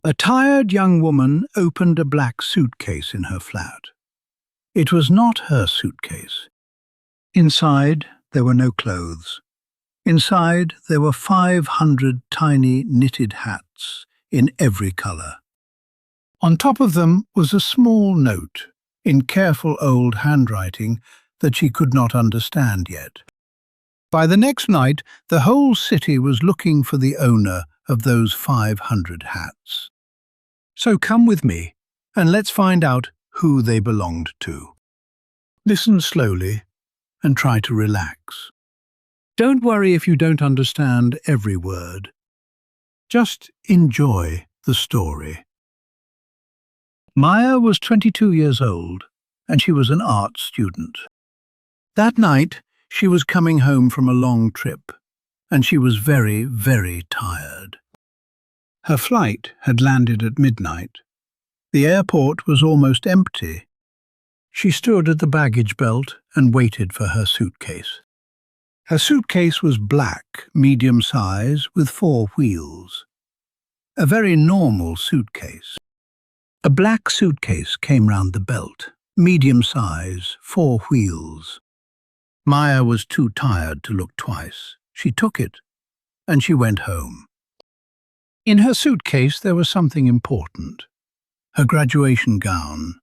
A tired young woman opened a black suitcase in her flat. It was not her suitcase. Inside, there were no clothes. Inside, there were 500 tiny knitted hats in every color. On top of them was a small note in careful old handwriting that she could not understand yet. By the next night, the whole city was looking for the owner of those 500 hats. So come with me, and let's find out who they belonged to. Listen slowly and try to relax. Don't worry if you don't understand every word. Just enjoy the story. Maya was 22 years old, and she was an art student. That night, she was coming home from a long trip, and she was very, very tired. Her flight had landed at midnight. The airport was almost empty. She stood at the baggage belt and waited for her suitcase. Her suitcase was black, medium size, with 4 wheels. A very normal suitcase. A black suitcase came round the belt, medium size, 4 wheels. Maya was too tired to look twice. She took it, and she went home. In her suitcase there was something important. Her graduation gown,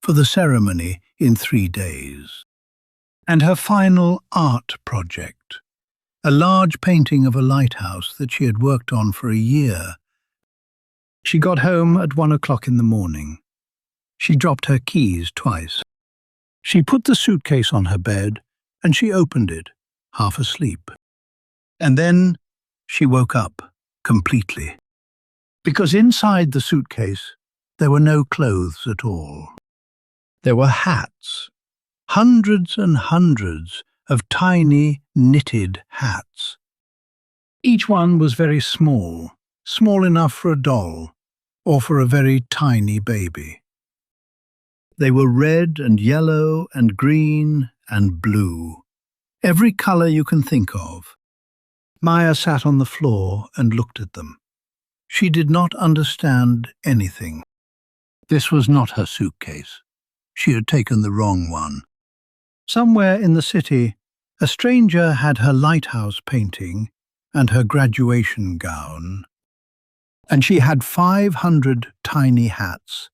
for the ceremony in 3 days. And her final art project, a large painting of a lighthouse that she had worked on for a year. She got home at 1 o'clock in the morning. She dropped her keys twice. She put the suitcase on her bed, and she opened it, half asleep. And then she woke up completely. Because inside the suitcase, there were no clothes at all. There were hats, hundreds and hundreds of tiny knitted hats. Each one was very small, small enough for a doll or for a very tiny baby. They were red and yellow and green and blue, every color you can think of. Maya sat on the floor and looked at them. She did not understand anything. This was not her suitcase. She had taken the wrong one. Somewhere in the city, a stranger had her lighthouse painting and her graduation gown, and she had 500 tiny hats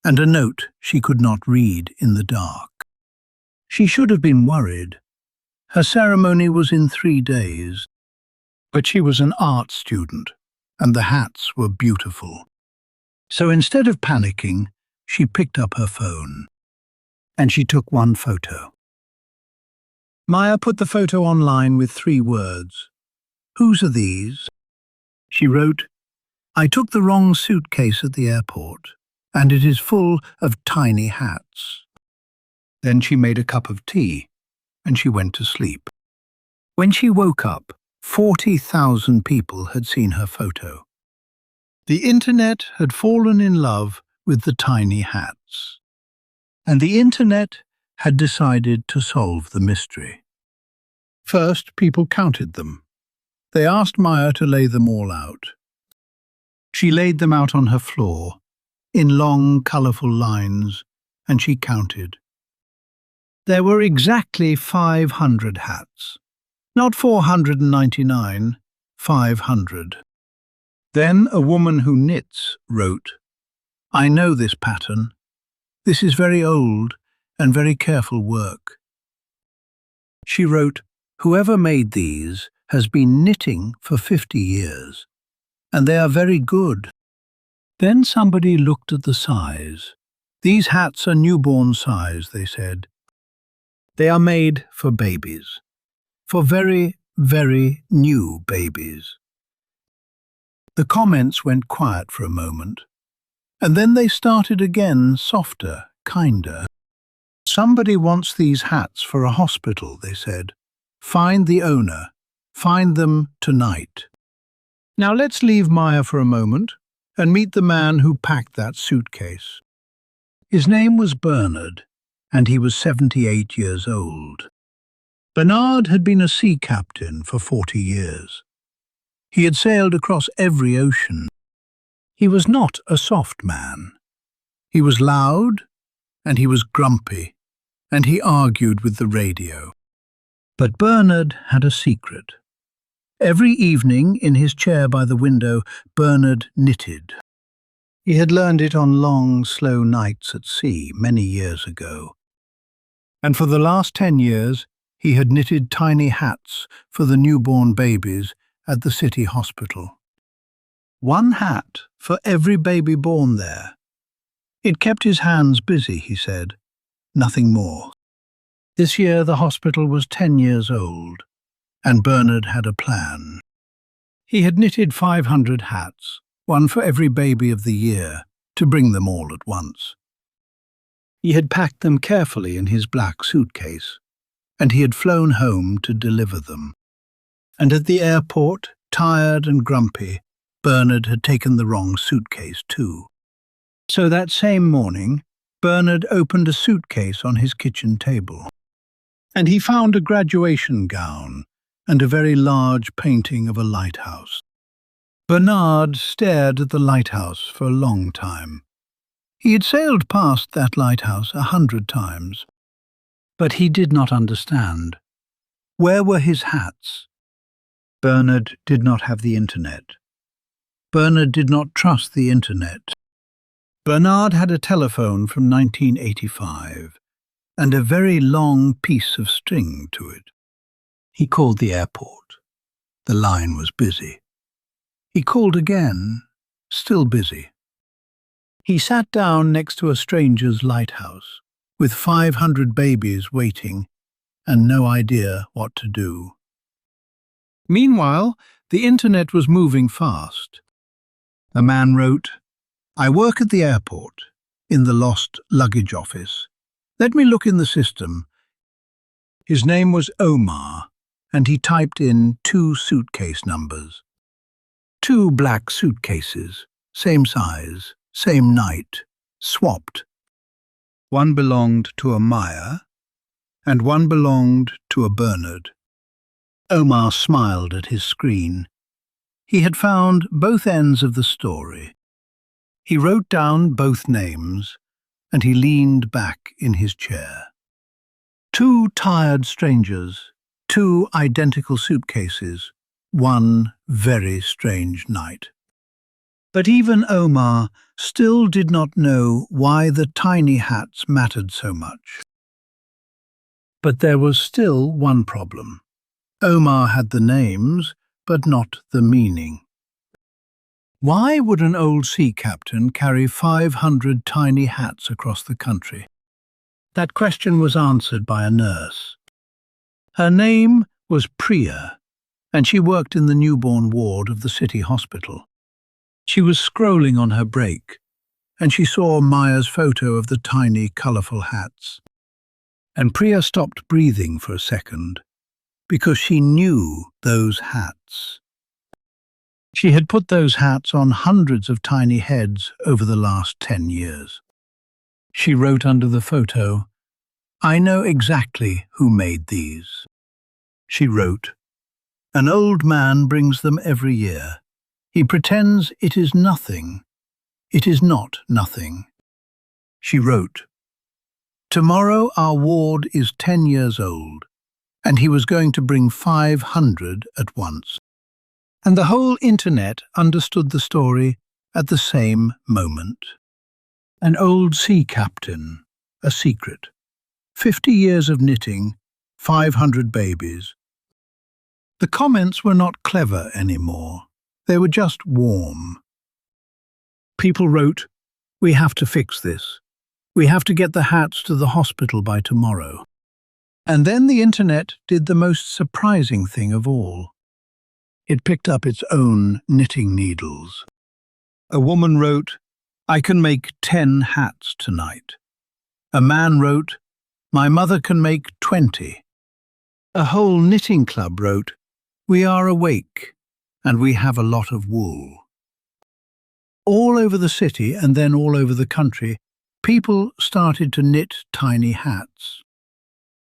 and a note she could not read in the dark. She should have been worried. Her ceremony was in 3 days, but she was an art student, and the hats were beautiful. So instead of panicking, she picked up her phone, and she took one photo. Maya put the photo online with 3 words. "Whose are these?" She wrote, "I took the wrong suitcase at the airport, and it is full of tiny hats." Then she made a cup of tea, and she went to sleep. When she woke up, 40,000 people had seen her photo. The internet had fallen in love with the tiny hats. And the internet had decided to solve the mystery. First, people counted them. They asked Maya to lay them all out. She laid them out on her floor, in long, colorful lines, and she counted. There were exactly 500 hats. Not 499, 500. Then a woman who knits wrote, "I know this pattern. This is very old and very careful work." She wrote, "Whoever made these has been knitting for 50 years, and they are very good." Then somebody looked at the size. "These hats are newborn size," they said. "They are made for babies, for very, very new babies." The comments went quiet for a moment, and then they started again, softer, kinder. "Somebody wants these hats for a hospital," they said. "Find the owner. Find them tonight." Now let's leave Maya for a moment and meet the man who packed that suitcase. His name was Bernard, and he was 78 years old. Bernard had been a sea captain for 40 years. He had sailed across every ocean. He was not a soft man. He was loud, and he was grumpy, and he argued with the radio. But Bernard had a secret. Every evening, in his chair by the window, Bernard knitted. He had learned it on long, slow nights at sea many years ago. And for the last 10 years, he had knitted tiny hats for the newborn babies at the city hospital. One hat for every baby born there. It kept his hands busy, he said. Nothing more. This year the hospital was 10 years old, and Bernard had a plan. He had knitted 500 hats, one for every baby of the year, to bring them all at once. He had packed them carefully in his black suitcase, and he had flown home to deliver them. And at the airport, tired and grumpy, Bernard had taken the wrong suitcase too. So that same morning, Bernard opened a suitcase on his kitchen table, and he found a graduation gown and a very large painting of a lighthouse. Bernard stared at the lighthouse for a long time. He had sailed past that lighthouse 100 times, but he did not understand. Where were his hats? Bernard did not have the internet. Bernard did not trust the internet. Bernard had a telephone from 1985 and a very long piece of string to it. He called the airport. The line was busy. He called again, still busy. He sat down next to a stranger's lighthouse, with 500 babies waiting and no idea what to do. Meanwhile, the internet was moving fast. A man wrote, "I work at the airport, in the lost luggage office. Let me look in the system." His name was Omar, and he typed in 2 suitcase numbers. 2 black suitcases, same size, same night, swapped. One belonged to a Maya, and one belonged to a Bernard. Omar smiled at his screen. He had found both ends of the story. He wrote down both names, and he leaned back in his chair. 2 tired strangers, 2 identical suitcases, one very strange night. But even Omar still did not know why the tiny hats mattered so much. But there was still one problem. Omar had the names, but not the meaning. Why would an old sea captain carry 500 tiny hats across the country? That question was answered by a nurse. Her name was Priya, and she worked in the newborn ward of the city hospital. She was scrolling on her break, and she saw Maya's photo of the tiny, colourful hats. And Priya stopped breathing for a second, because she knew those hats. She had put those hats on hundreds of tiny heads over the last 10 years. She wrote under the photo, "I know exactly who made these." She wrote, "An old man brings them every year. He pretends it is nothing. It is not nothing." She wrote, "Tomorrow our ward is 10 years old, and he was going to bring 500 at once." And the whole internet understood the story at the same moment. An old sea captain, a secret. 50 years of knitting, 500 babies. The comments were not clever anymore. They were just warm. People wrote, "We have to fix this. We have to get the hats to the hospital by tomorrow." And then the internet did the most surprising thing of all. It picked up its own knitting needles. A woman wrote, "I can make 10 hats tonight." A man wrote, "My mother can make 20. A whole knitting club wrote, "We are awake, and we have a lot of wool." All over the city and then all over the country, people started to knit tiny hats.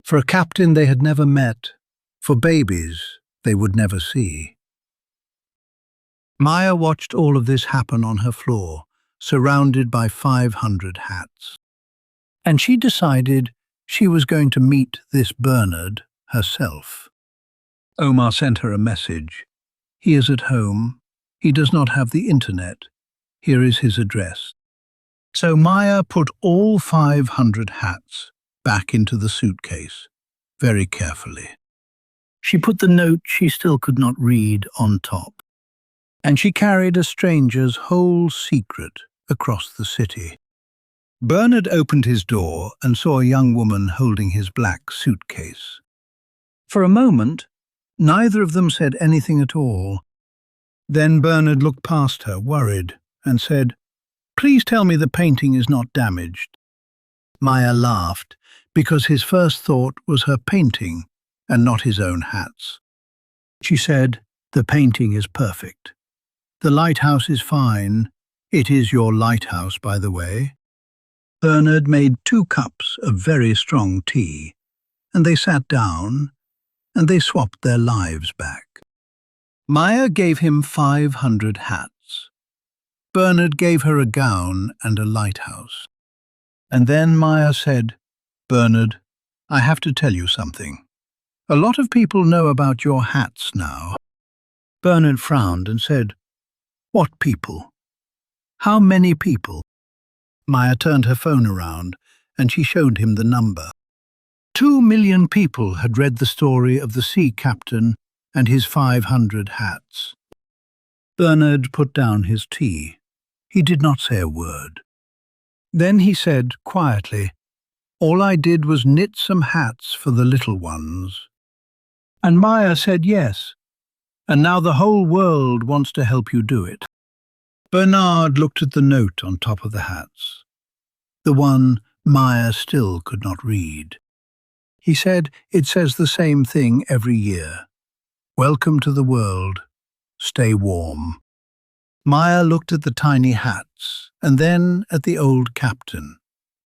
For a captain they had never met, for babies they would never see. Maya watched all of this happen on her floor, surrounded by 500 hats. And she decided she was going to meet this Bernard herself. Omar sent her a message. He is at home. He does not have the internet. Here is his address. So Maya put all 500 hats back into the suitcase, very carefully. She put the note she still could not read on top, and she carried a stranger's whole secret across the city. Bernard opened his door and saw a young woman holding his black suitcase. For a moment, neither of them said anything at all. Then Bernard looked past her, worried, and said, "Please tell me the painting is not damaged." Maya laughed, because his first thought was her painting and not his own hats. She said, "The painting is perfect. The lighthouse is fine. It is your lighthouse, by the way." Bernard made 2 cups of very strong tea, and they sat down, and they swapped their lives back. Maya gave him 500 hats. Bernard gave her a gown and a lighthouse. And then Maya said, "Bernard, I have to tell you something. A lot of people know about your hats now." Bernard frowned and said, "What people? How many people?" Maya turned her phone around and she showed him the number. 2 million people had read the story of the sea captain and his 500 hats. Bernard put down his tea. He did not say a word. Then he said quietly, "All I did was knit some hats for the little ones." And Maya said yes, and now the whole world wants to help you do it. Bernard looked at the note on top of the hats, the one Maya still could not read. He said, "It says the same thing every year. Welcome to the world. Stay warm." Maya looked at the tiny hats and then at the old captain,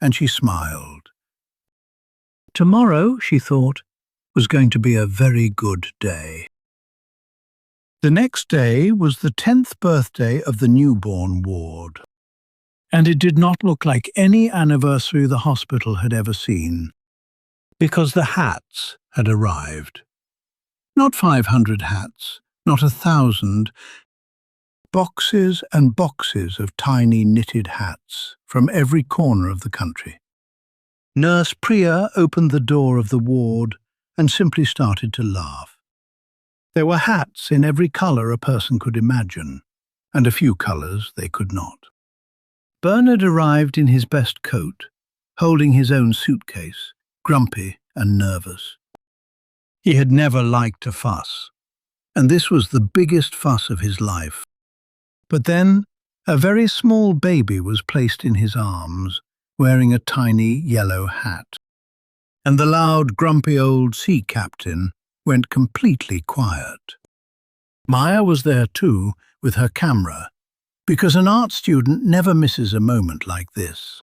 and she smiled. Tomorrow, she thought, was going to be a very good day. The next day was the 10th birthday of the newborn ward, and it did not look like any anniversary the hospital had ever seen, because the hats had arrived. Not 500 hats, not 1,000, boxes and boxes of tiny knitted hats from every corner of the country. Nurse Priya opened the door of the ward and simply started to laugh. There were hats in every colour a person could imagine, and a few colours they could not. Bernard arrived in his best coat, holding his own suitcase, grumpy and nervous. He had never liked a fuss, and this was the biggest fuss of his life. But then a very small baby was placed in his arms, wearing a tiny yellow hat. And the loud, grumpy old sea captain went completely quiet. Maya was there too, with her camera, because an art student never misses a moment like this.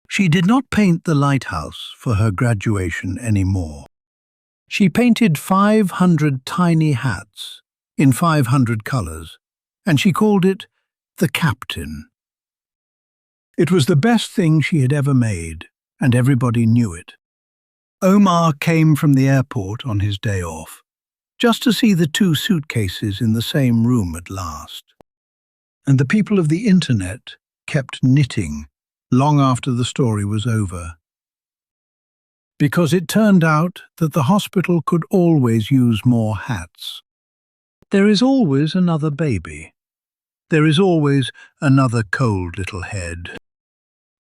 She did not paint the lighthouse for her graduation anymore. She painted 500 tiny hats in 500 colours, and she called it The Captain. It was the best thing she had ever made, and everybody knew it. Omar came from the airport on his day off, just to see the 2 suitcases in the same room at last. And the people of the internet kept knitting long after the story was over. Because it turned out that the hospital could always use more hats. There is always another baby. There is always another cold little head.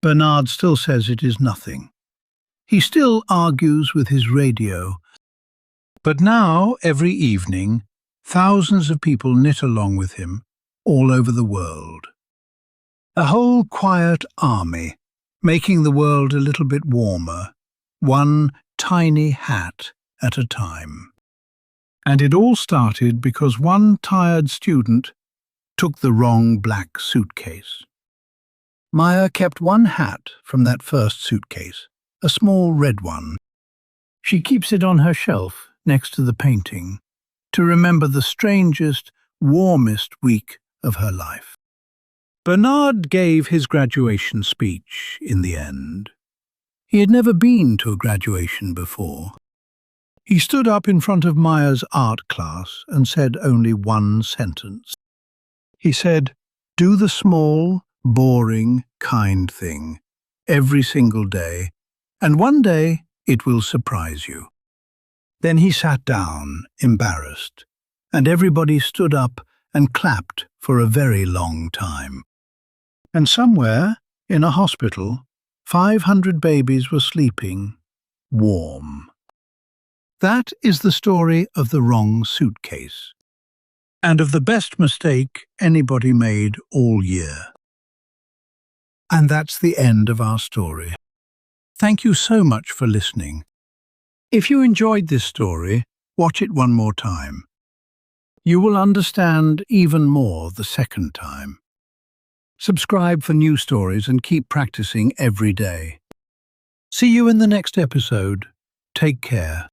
Bernard still says it is nothing. He still argues with his radio. But now, every evening, thousands of people knit along with him all over the world. A whole quiet army, making the world a little bit warmer, one tiny hat at a time. And it all started because one tired student took the wrong black suitcase. Maya kept one hat from that first suitcase, a small red one. She keeps it on her shelf next to the painting to remember the strangest, warmest week of her life. Bernard gave his graduation speech in the end. He had never been to a graduation before. He stood up in front of Maya's art class and said only one sentence. He said, "Do the small, boring, kind thing every single day, and one day it will surprise you." Then he sat down, embarrassed, and everybody stood up and clapped for a very long time. And somewhere, in a hospital, 500 babies were sleeping, warm. That is the story of the wrong suitcase, and of the best mistake anybody made all year. And that's the end of our story. Thank you so much for listening. If you enjoyed this story, watch it one more time. You will understand even more the second time. Subscribe for new stories and keep practicing every day. See you in the next episode. Take care.